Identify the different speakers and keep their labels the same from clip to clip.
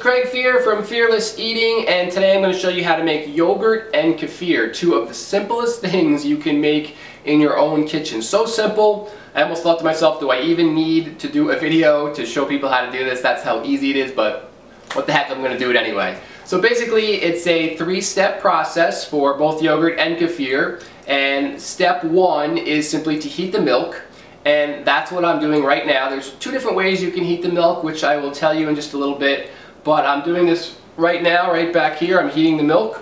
Speaker 1: Craig Fear from Fearless Eating, and today I'm going to show you how to make yogurt and kefir, two of the simplest things you can make in your own kitchen. So simple, I almost thought to myself, do I even need to do a video to show people how to do this? That's how easy it is, but what the heck, I'm going to do it anyway. So basically, it's a three-step process for both yogurt and kefir, and step one is simply to heat the milk. And that's what I'm doing right now. There's two different ways you can heat the milk, which I will tell you in just a little bit. But I'm doing this right now, right back here. I'm heating the milk.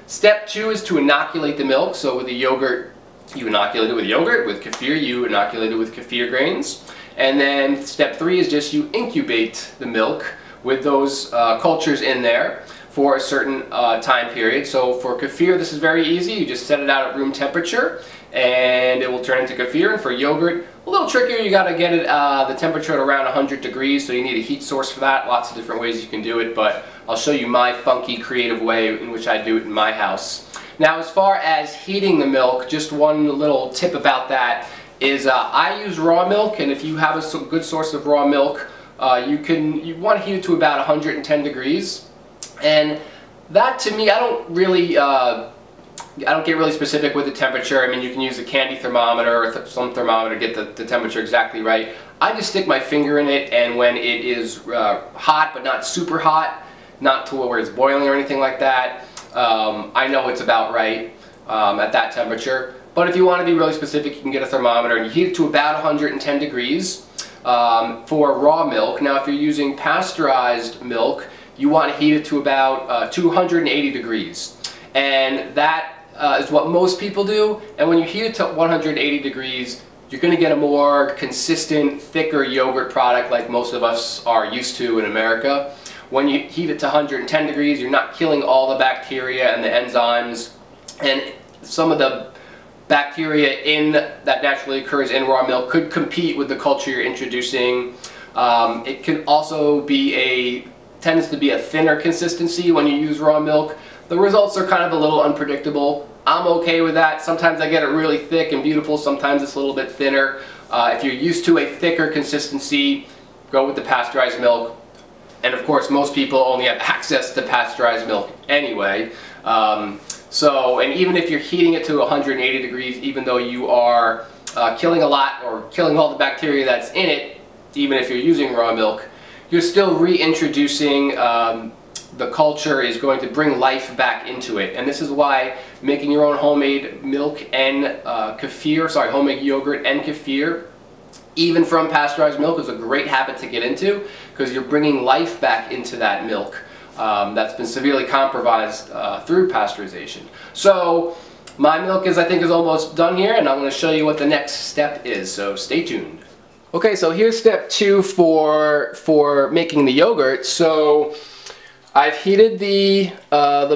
Speaker 1: Step two is to inoculate the milk. So with the yogurt, you inoculate it with yogurt. With kefir, you inoculate it with kefir grains. And then step three is just you incubate the milk with those cultures in there for a certain time period. So for kefir, this is very easy. You just set it out at room temperature and it will turn into kefir. And for yogurt, a little trickier. You got to get it the temperature at around 100 degrees, so you need a heat source for that. Lots of different ways you can do it, but I'll show you my funky, creative way in which I do it in my house. Now, as far as heating the milk, just one little tip about that is I use raw milk, and if you have a good source of raw milk, you want to heat it to about 110 degrees. And that, to me, I don't get really specific with the temperature. I mean, you can use a candy thermometer or some thermometer to get the temperature exactly right. I just stick my finger in it, and when it is hot but not super hot, not to where it's boiling or anything like that, I know it's about right at that temperature. But if you want to be really specific, you can get a thermometer and you heat it to about 110 degrees for raw milk. Now, if you're using pasteurized milk, you want to heat it to about 280 degrees. And that is what most people do. And when you heat it to 180 degrees, you're going to get a more consistent, thicker yogurt product like most of us are used to in America. When you heat it to 110 degrees, you're not killing all the bacteria and the enzymes, and some of the bacteria that naturally occurs in raw milk could compete with the culture you're introducing. It can also tends to be a thinner consistency when you use raw milk. The results are kind of a little unpredictable. I'm okay with that. Sometimes I get it really thick and beautiful, sometimes it's a little bit thinner. If you're used to a thicker consistency, go with the pasteurized milk. And of course, most people only have access to pasteurized milk anyway. And even if you're heating it to 180 degrees, even though you are killing a lot or killing all the bacteria that's in it, even if you're using raw milk, you're still reintroducing the culture is going to bring life back into it. And this is why making your own homemade milk and homemade yogurt and kefir, even from pasteurized milk, is a great habit to get into, because you're bringing life back into that milk that's been severely compromised through pasteurization. So my milk I think is almost done here, and I'm going to show you what the next step is, so stay tuned. Okay, so here's step two for making the yogurt. So I've heated the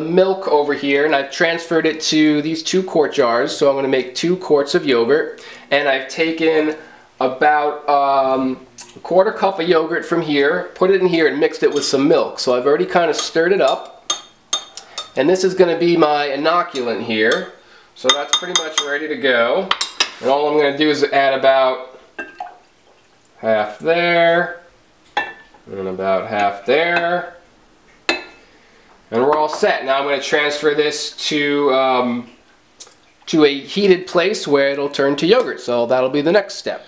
Speaker 1: milk over here, and I've transferred it to these 2 quart jars. So I'm going to make 2 quarts of yogurt, and I've taken about a quarter cup of yogurt from here, put it in here, and mixed it with some milk. So I've already kind of stirred it up, and this is going to be my inoculant here. So that's pretty much ready to go, and all I'm going to do is add about half there, and about half there, and we're all set. Now I'm going to transfer this to a heated place where it'll turn to yogurt. So that'll be the next step.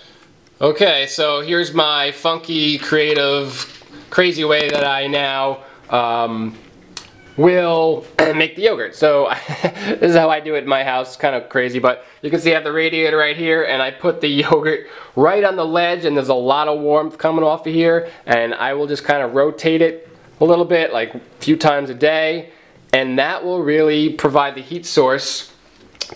Speaker 1: Okay, so here's my funky, creative, crazy way that I now will make the yogurt. So this is how I do it in my house. Kind of crazy, but you can see I have the radiator right here, and I put the yogurt right on the ledge, and there's a lot of warmth coming off of here, and I will just kind of rotate it a little bit, like a few times a day, and that will really provide the heat source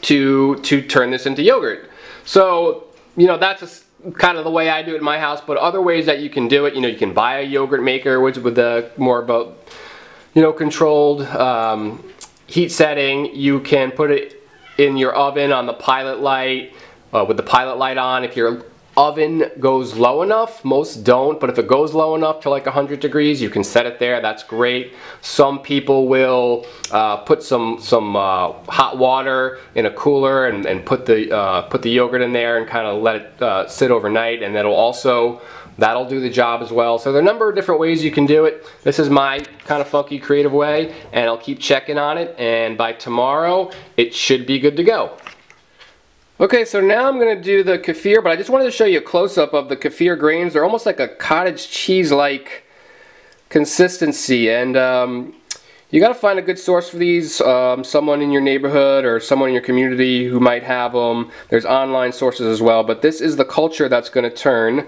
Speaker 1: to turn this into yogurt. So, you know, that's kind of the way I do it in my house, but other ways that you can do it, you know, you can buy a yogurt maker, which with a more about, you know, controlled heat setting. You can put it in your oven on the pilot light, with the pilot light on. If your oven goes low enough, most don't, but if it goes low enough to like 100 degrees, you can set it there. That's great. Some people will put some hot water in a cooler and put the yogurt in there and kind of let it sit overnight, and that'll also that'll do the job as well. So there are a number of different ways you can do it. This is my kind of funky, creative way, and I'll keep checking on it, and by tomorrow, it should be good to go. Okay, so now I'm going to do the kefir, but I just wanted to show you a close-up of the kefir grains. They're almost like a cottage cheese-like consistency, and you got to find a good source for these, someone in your neighborhood or someone in your community who might have them. There's online sources as well, but this is the culture that's going to turn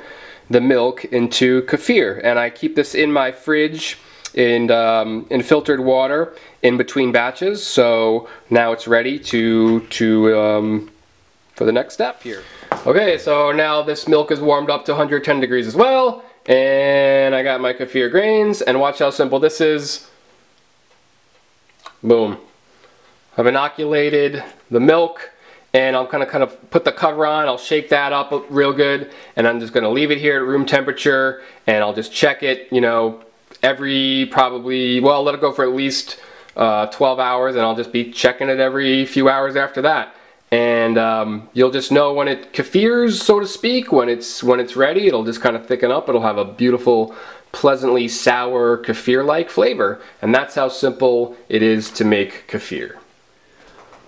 Speaker 1: the milk into kefir, and I keep this in my fridge in filtered water in between batches, so now it's ready for the next step here. Okay, so now this milk is warmed up to 110 degrees as well, and I got my kefir grains, and watch how simple this is. Boom. I've inoculated the milk, and I'm gonna kind of put the cover on. I'll shake that up real good, and I'm just gonna leave it here at room temperature, and I'll just check it, you know, every probably, well, let it go for at least 12 hours, and I'll just be checking it every few hours after that. And you'll just know when it kefirs, so to speak, when it's ready. It'll just kind of thicken up. It'll have a beautiful, pleasantly sour kefir-like flavor, and that's how simple it is to make kefir.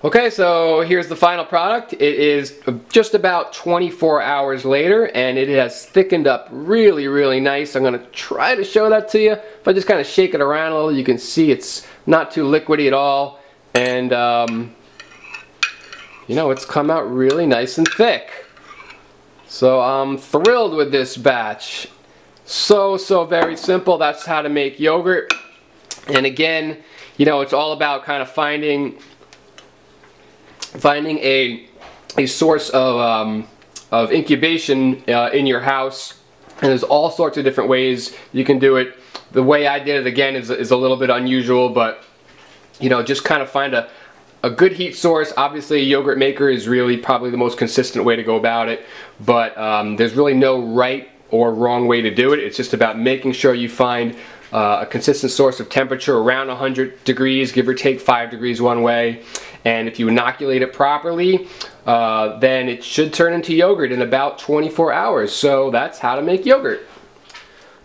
Speaker 1: Okay, so here's the final product. It is just about 24 hours later, and it has thickened up really, really nice. I'm going to try to show that to you. If I just kind of shake it around a little, you can see it's not too liquidy at all, and you know, it's come out really nice and thick. So I'm thrilled with this batch. So very simple. That's how to make yogurt. And again, you know, it's all about kind of finding a source of incubation in your house. And there's all sorts of different ways you can do it. The way I did it, again, is a little bit unusual, but you know, just kind of find a good heat source. Obviously, a yogurt maker is really probably the most consistent way to go about it, but there's really no right or wrong way to do it. It's just about making sure you find a consistent source of temperature around 100 degrees, give or take 5 degrees one way. And if you inoculate it properly, then it should turn into yogurt in about 24 hours. So that's how to make yogurt.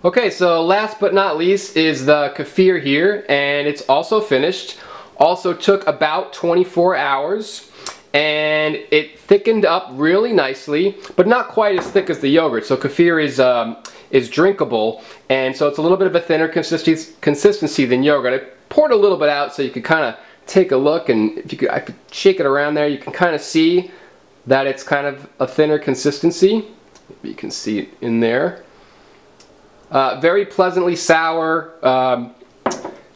Speaker 1: Okay, so last but not least is the kefir here, and it's also finished. Also took about 24 hours, and it thickened up really nicely, but not quite as thick as the yogurt. So kefir is drinkable, and so it's a little bit of a thinner consistency than yogurt. I poured a little bit out so you could kind of take a look, and if you could, I could shake it around there. You can kind of see that it's kind of a thinner consistency. Maybe you can see it in there. Very pleasantly sour.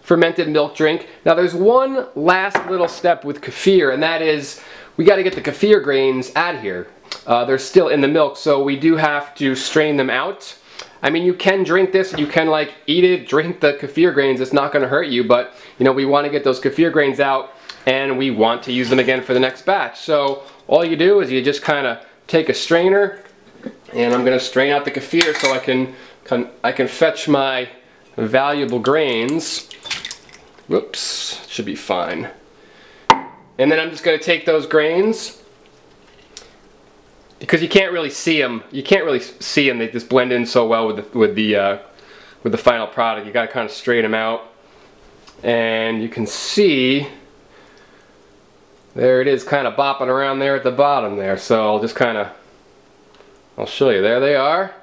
Speaker 1: Fermented milk drink. Now there's one last little step with kefir, and that is we got to get the kefir grains out of here. They're still in the milk, so we do have to strain them out. I mean, you can drink this, you can like eat it, drink the kefir grains, it's not going to hurt you, but you know, we want to get those kefir grains out, and we want to use them again for the next batch. So all you do is you just kind of take a strainer, and I'm going to strain out the kefir so I can fetch my valuable grains. Whoops, should be fine. And then I'm just going to take those grains, because you can't really see them. You can't really see them. They just blend in so well with the final product. You got to kind of straighten them out, and you can see there it is, kind of bopping around there at the bottom there. So I'll just I'll show you. There they are,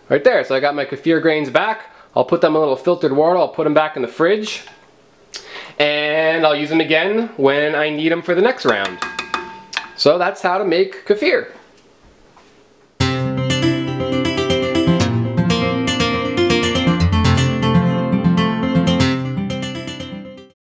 Speaker 1: right there. So I got my kefir grains back. I'll put them in a little filtered water. I'll put them back in the fridge, and I'll use them again when I need them for the next round. So that's how to make kefir.